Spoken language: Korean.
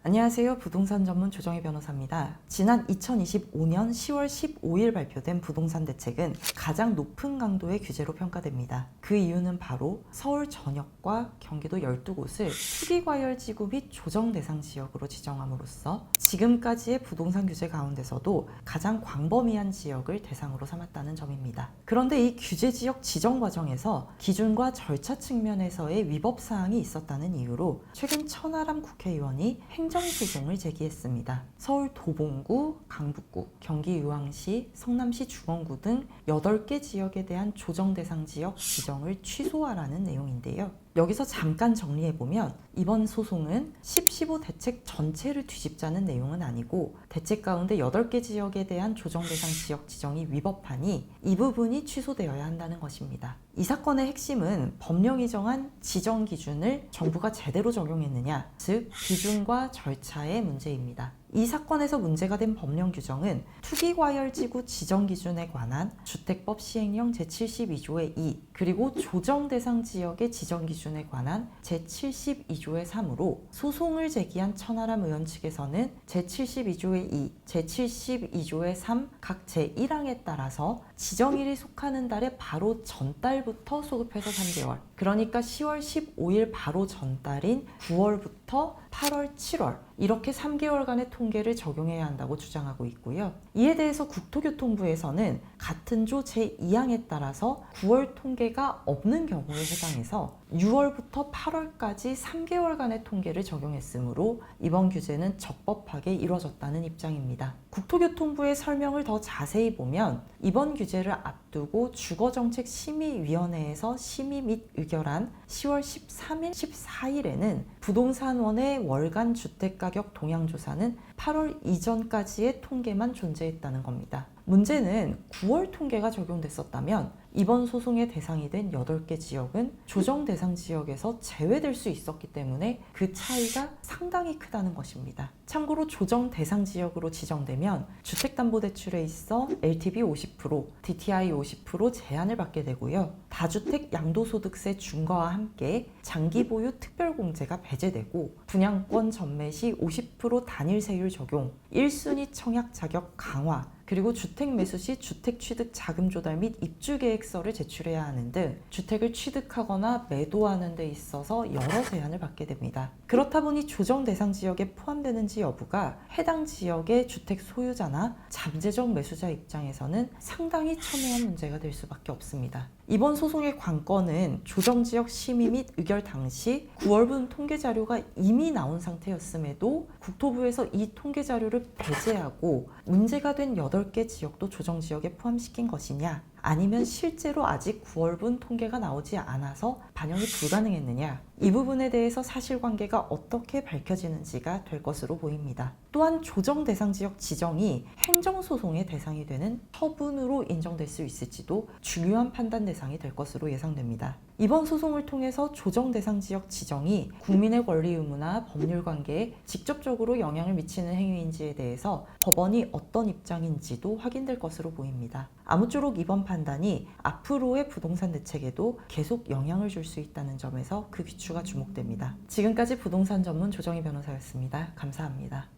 안녕하세요. 부동산 전문 조정희 변호사입니다. 지난 2025년 10월 15일 발표된 부동산 대책은 가장 높은 강도의 규제로 평가됩니다. 그 이유는 바로 서울 전역과 경기도 12곳을 투기과열지구 및 조정 대상 지역으로 지정함으로써 지금까지의 부동산 규제 가운데서도 가장 광범위한 지역을 대상으로 삼았다는 점입니다. 그런데 이 규제 지역 지정 과정에서 기준과 절차 측면에서의 위법 사항이 있었다는 이유로 최근 천하람 국회의원이 행정소송을 제기했습니다. 서울 도봉구, 강북구, 경기 유황시, 성남시 중원구 등 8개 지역에 대한 조정 대상 지역 지정을 취소하라는 내용인데요. 여기서 잠깐 정리해보면 이번 소송은 10.15 대책 전체를 뒤집자는 내용은 아니고 대책 가운데 8개 지역에 대한 조정 대상 지역 지정이 위법하니 이 부분이 취소되어야 한다는 것입니다. 이 사건의 핵심은 법령이 정한 지정 기준을 정부가 제대로 적용했느냐, 즉 기준과 절차의 문제입니다. 이 사건에서 문제가 된 법령 규정은 투기과열지구 지정 기준에 관한 주택법 시행령 제72조의 2 그리고 조정 대상 지역의 지정 기준에 관한 제72조의 3으로 소송을 제기한 천하람 의원 측에서는 제72조의 2, 제72조의 3 각 제1항에 따라서 지정일이 속하는 달에 바로 전달부터 소급해서 3개월, 그러니까 10월 15일 바로 전달인 9월부터 8월, 7월 이렇게 3개월간의 통계를 적용해야 한다고 주장하고 있고요. 이에 대해서 국토교통부에서는 같은 조 제2항에 따라서 9월 통계가 없는 경우에 해당해서 6월부터 8월까지 3개월간의 통계를 적용했으므로 이번 규제는 적법하게 이루어졌다는 입장입니다. 국토교통부의 설명을 더 자세히 보면 이번 규제를 앞두고 주거정책심의위원회에서 심의 및 의결한 10월 13일, 14일에는 부동산원의 월간 주택가격 동향조사는 8월 이전까지의 통계만 존재했다는 겁니다. 문제는 9월 통계가 적용됐었다면 이번 소송의 대상이 된 8개 지역은 조정 대상 지역에서 제외될 수 있었기 때문에 그 차이가 상당히 크다는 것입니다. 참고로 조정 대상 지역으로 지정되면 주택담보대출에 있어 LTV 50%, DTI 50% 제한을 받게 되고요. 다주택 양도소득세 중과와 함께 장기보유 특별공제가 배제되고 분양권 전매 시 50% 단일세율 적용, 1순위 청약 자격 강화, 그리고 주택 매수 시 주택 취득 자금 조달 및 입주 계획서를 제출해야 하는 등 주택을 취득하거나 매도하는 데 있어서 여러 제한을 받게 됩니다. 그렇다 보니 조정 대상 지역에 포함되는지 여부가 해당 지역의 주택 소유자나 잠재적 매수자 입장에서는 상당히 첨예한 문제가 될 수밖에 없습니다. 이번 소송의 관건은 조정지역 심의 및 의결 당시 9월분 통계 자료가 이미 나온 상태였음에도 국토부에서 이 통계 자료를 배제하고 문제가 된 8개 지역도 조정지역에 포함시킨 것이냐, 아니면 실제로 아직 9월분 통계가 나오지 않아서 반영이 불가능했느냐, 이 부분에 대해서 사실관계가 어떻게 밝혀지는지가 될 것으로 보입니다. 또한 조정 대상 지역 지정이 행정소송의 대상이 되는 처분으로 인정될 수 있을지도 중요한 판단 대상이 될 것으로 예상됩니다. 이번 소송을 통해서 조정 대상 지역 지정이 국민의 권리 의무나 법률 관계에 직접적으로 영향을 미치는 행위인지에 대해서 법원이 어떤 입장인지도 확인될 것으로 보입니다. 아무쪼록 이번 판단이 앞으로의 부동산 대책에도 계속 영향을 줄 수 있다는 점에서 그 귀추가 주목됩니다. 지금까지 부동산 전문 조정희 변호사였습니다. 감사합니다.